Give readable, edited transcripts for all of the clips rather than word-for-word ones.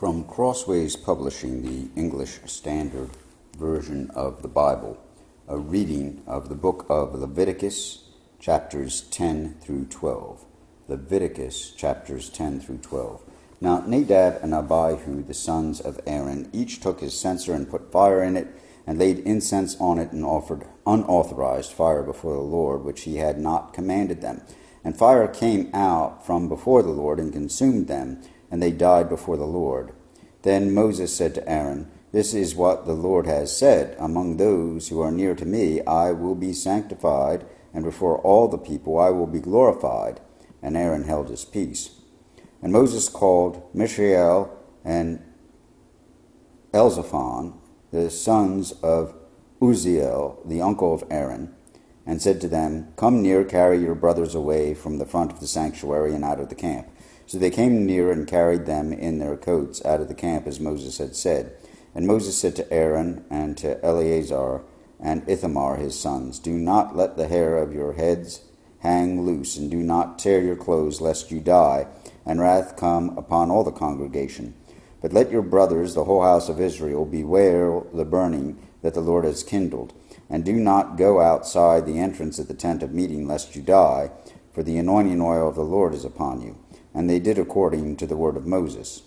From Crossways Publishing, the English Standard Version of the Bible, a reading of the book of Leviticus, chapters 10 through 12. Leviticus, chapters 10 through 12. Now Nadab and Abihu, the sons of Aaron, each took his censer and put fire in it, and laid incense on it, and offered unauthorized fire before the Lord, which he had not commanded them. And fire came out from before the Lord, and consumed them, and they died before the Lord. Then Moses said to Aaron, "This is what the Lord has said, among those who are near to me I will be sanctified, and before all the people I will be glorified." And Aaron held his peace. And Moses called Mishael and Elzaphan, the sons of Uzziel, the uncle of Aaron, and said to them, "Come near, carry your brothers away from the front of the sanctuary and out of the camp." So they came near and carried them in their coats out of the camp, as Moses had said. And Moses said to Aaron and to Eleazar and Ithamar his sons, "Do not let the hair of your heads hang loose, and do not tear your clothes, lest you die, and wrath come upon all the congregation. But let your brothers, the whole house of Israel, beware the burning that the Lord has kindled, and do not go outside the entrance of the tent of meeting, lest you die, for the anointing oil of the Lord is upon you." And they did according to the word of Moses.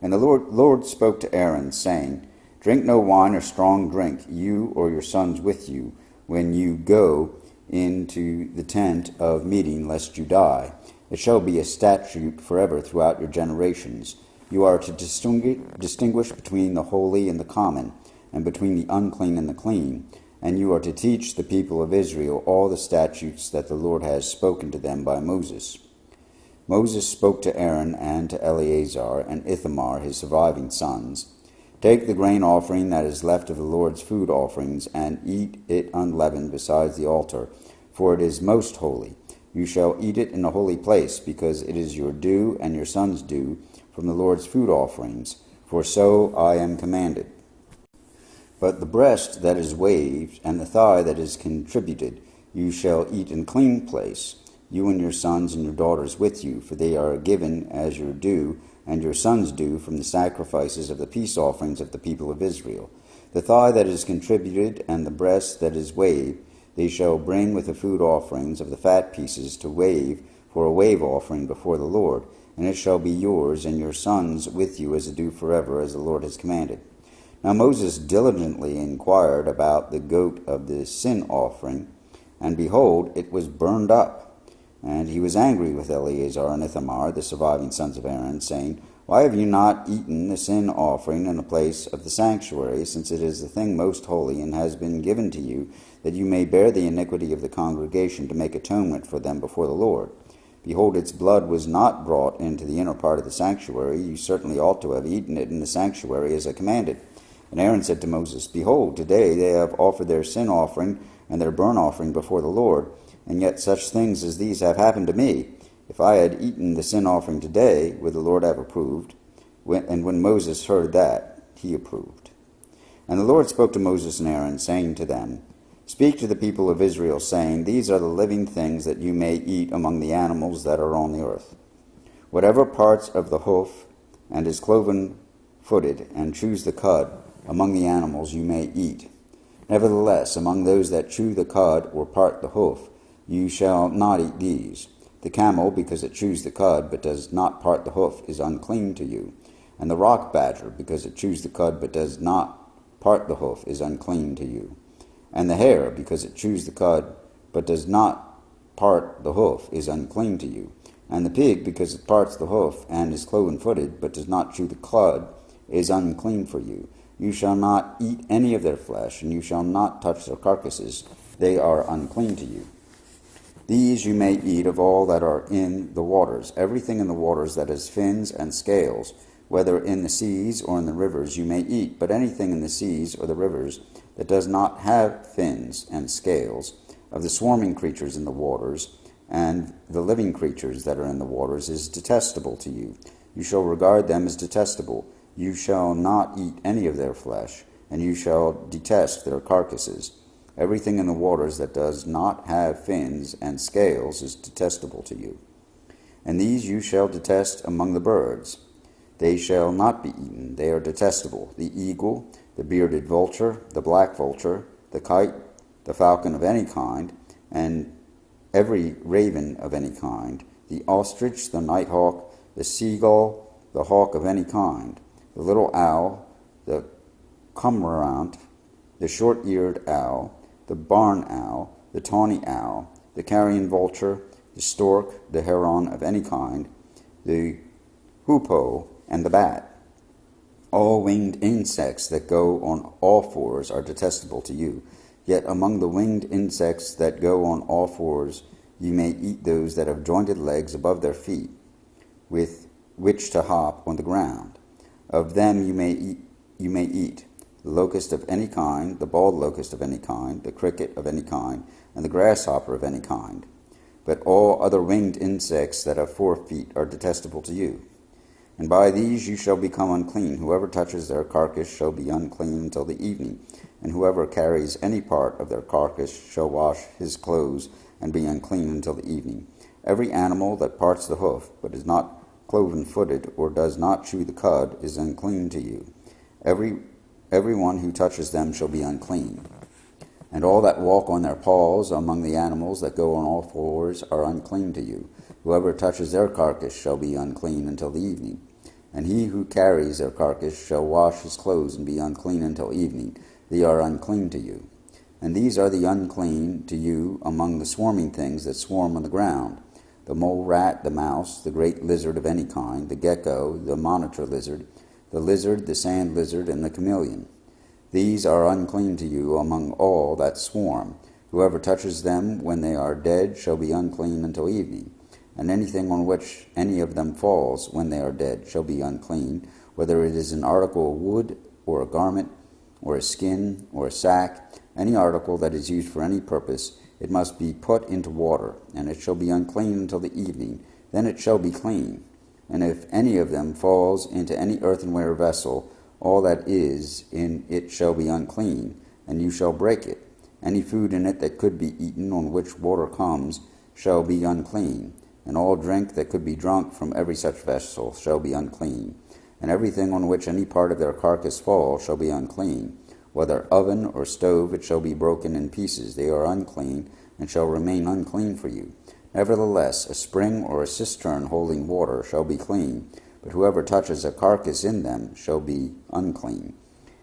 And the Lord spoke to Aaron, saying, "Drink no wine or strong drink, you or your sons with you, when you go into the tent of meeting, lest you die. It shall be a statute forever throughout your generations. You are to distinguish between the holy and the common, and between the unclean and the clean. And you are to teach the people of Israel all the statutes that the Lord has spoken to them by Moses." Moses spoke to Aaron and to Eleazar and Ithamar his surviving sons, "Take the grain offering that is left of the Lord's food offerings, and eat it unleavened beside the altar, for it is most holy. You shall eat it in a holy place, because it is your due and your sons' due from the Lord's food offerings, for so I am commanded. But the breast that is waved and the thigh that is contributed you shall eat in a clean place, you and your sons and your daughters with you, for they are given as your due and your sons' due from the sacrifices of the peace offerings of the people of Israel. The thigh that is contributed and the breast that is waved they shall bring with the food offerings of the fat pieces to wave for a wave offering before the Lord, and it shall be yours and your sons with you as a due forever, as the Lord has commanded." Now Moses diligently inquired about the goat of the sin offering, and behold, it was burned up. And he was angry with Eleazar and Ithamar, the surviving sons of Aaron, saying, "Why have you not eaten the sin offering in the place of the sanctuary, since it is a thing most holy, and has been given to you, that you may bear the iniquity of the congregation to make atonement for them before the Lord? Behold, its blood was not brought into the inner part of the sanctuary. You certainly ought to have eaten it in the sanctuary as I commanded." And Aaron said to Moses, "Behold, today they have offered their sin offering and their burnt offering before the Lord, and yet such things as these have happened to me. If I had eaten the sin offering today, would the Lord have approved?" And when Moses heard that, he approved. And the Lord spoke to Moses and Aaron, saying to them, "Speak to the people of Israel, saying, These are the living things that you may eat among the animals that are on the earth. Whatever parts of the hoof and is cloven-footed, and chews the cud, among the animals you may eat. Nevertheless, among those that chew the cud or part the hoof, you shall not eat these. The camel, because it chews the cud, but does not part the hoof, is unclean to you. And the rock badger, because it chews the cud, but does not part the hoof, is unclean to you. And the hare, because it chews the cud, but does not part the hoof, is unclean to you. And the pig, because it parts the hoof, and is cloven-footed, but does not chew the cud, is unclean for you. You shall not eat any of their flesh, and you shall not touch their carcasses. They are unclean to you. These you may eat of all that are in the waters. Everything in the waters that has fins and scales, whether in the seas or in the rivers, you may eat. But anything in the seas or the rivers that does not have fins and scales, of the swarming creatures in the waters, and the living creatures that are in the waters, is detestable to you. You shall regard them as detestable. You shall not eat any of their flesh, and you shall detest their carcasses. Everything in the waters that does not have fins and scales is detestable to you. And these you shall detest among the birds. they shall not be eaten. They are detestable: the eagle, the bearded vulture, the black vulture, the kite, the falcon of any kind, and every raven of any kind, the ostrich, the nighthawk, the seagull, the hawk of any kind, the little owl, the cormorant, the short-eared owl, the barn owl, the tawny owl, the carrion vulture, the stork, the heron of any kind, the hoopoe, and the bat. All winged insects that go on all fours are detestable to you. Yet among the winged insects that go on all fours you may eat those that have jointed legs above their feet, with which to hop on the ground. Of them you may eat the locust of any kind, the bald locust of any kind, the cricket of any kind, and the grasshopper of any kind. But all other winged insects that have 4 feet are detestable to you. And by these you shall become unclean. Whoever touches their carcass shall be unclean until the evening, and whoever carries any part of their carcass shall wash his clothes and be unclean until the evening. Every animal that parts the hoof, but is not cloven-footed, or does not chew the cud, is unclean to you. Every one who touches them shall be unclean. And all that walk on their paws among the animals that go on all fours are unclean to you. Whoever touches their carcass shall be unclean until the evening. And he who carries their carcass shall wash his clothes and be unclean until evening. They are unclean to you. And these are the unclean to you among the swarming things that swarm on the ground: the mole rat, the mouse, the great lizard of any kind, the gecko, the monitor lizard, the sand lizard, and the chameleon. These are unclean to you among all that swarm. Whoever touches them when they are dead shall be unclean until evening. And anything on which any of them falls when they are dead shall be unclean, whether it is an article of wood, or a garment, or a skin, or a sack, any article that is used for any purpose. It must be put into water, and it shall be unclean until the evening. Then it shall be clean. And if any of them falls into any earthenware vessel, all that is in it shall be unclean, and you shall break it. Any food in it that could be eaten, on which water comes, shall be unclean. And all drink that could be drunk from every such vessel shall be unclean. And everything on which any part of their carcass falls shall be unclean. Whether oven or stove, it shall be broken in pieces. They are unclean, and shall remain unclean for you. Nevertheless, a spring or a cistern holding water shall be clean, but whoever touches a carcass in them shall be unclean.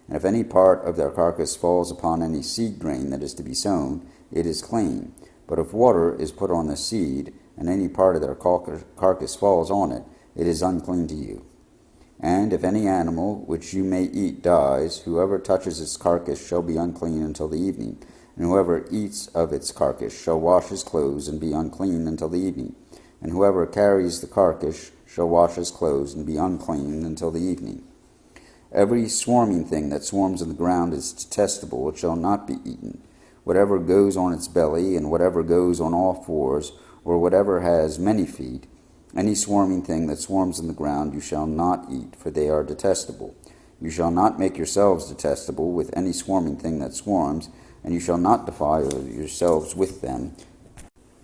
And if any part of their carcass falls upon any seed grain that is to be sown, it is clean. But if water is put on the seed, and any part of their carcass falls on it, it is unclean to you. And if any animal which you may eat dies, whoever touches its carcass shall be unclean until the evening. And whoever eats of its carcass shall wash his clothes and be unclean until the evening. And whoever carries the carcass shall wash his clothes and be unclean until the evening. Every swarming thing that swarms on the ground is detestable. It shall not be eaten. Whatever goes on its belly, and whatever goes on all fours, or whatever has many feet, any swarming thing that swarms on the ground you shall not eat, for they are detestable. You shall not make yourselves detestable with any swarming thing that swarms, and you shall not defile yourselves with them,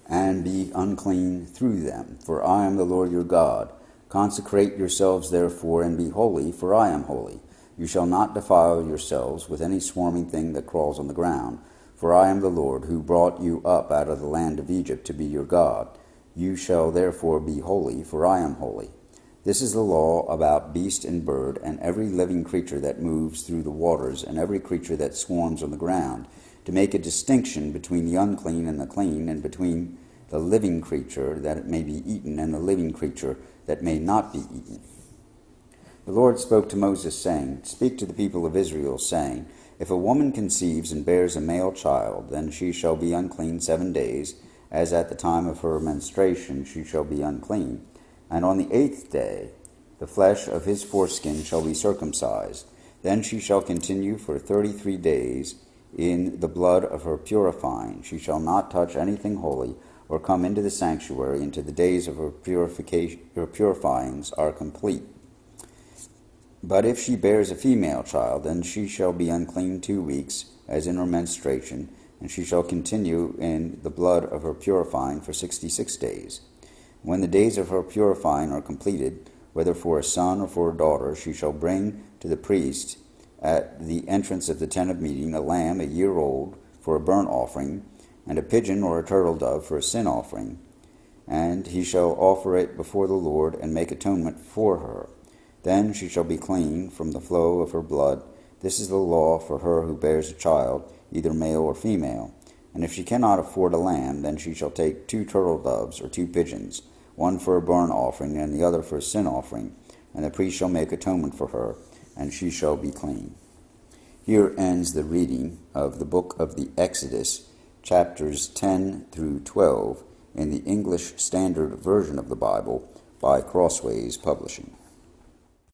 and be unclean through them. For I am the Lord your God. Consecrate yourselves therefore, and be holy, for I am holy. You shall not defile yourselves with any swarming thing that crawls on the ground, for I am the Lord, who brought you up out of the land of Egypt to be your God. You shall therefore be holy, for I am holy. This is the law about beast and bird, and every living creature that moves through the waters, and every creature that swarms on the ground, to make a distinction between the unclean and the clean, and between the living creature that it may be eaten, and the living creature that may not be eaten. The Lord spoke to Moses, saying, Speak to the people of Israel, saying, If a woman conceives and bears a male child, then she shall be unclean 7 days, as at the time of her menstruation she shall be unclean. And on the 8th day the flesh of his foreskin shall be circumcised. Then she shall continue for 33 days in the blood of her purifying. She shall not touch anything holy, or come into the sanctuary until the days of her purifyings are complete. But if she bears a female child, then she shall be unclean 2 weeks, as in her menstruation, and she shall continue in the blood of her purifying for 66 days. When the days of her purifying are completed, whether for a son or for a daughter, she shall bring to the priest at the entrance of the tent of meeting a lamb a year old for a burnt offering, and a pigeon or a turtle dove for a sin offering. And he shall offer it before the Lord, and make atonement for her. Then she shall be clean from the flow of her blood. This is the law for her who bears a child, either male or female. And if she cannot afford a lamb, then she shall take 2 turtle doves or 2 pigeons, one for a burnt offering and the other for a sin offering. And the priest shall make atonement for her, and she shall be clean. Here ends the reading of the book of the Exodus, chapters 10 through 12, in the English Standard Version of the Bible by Crossways Publishing.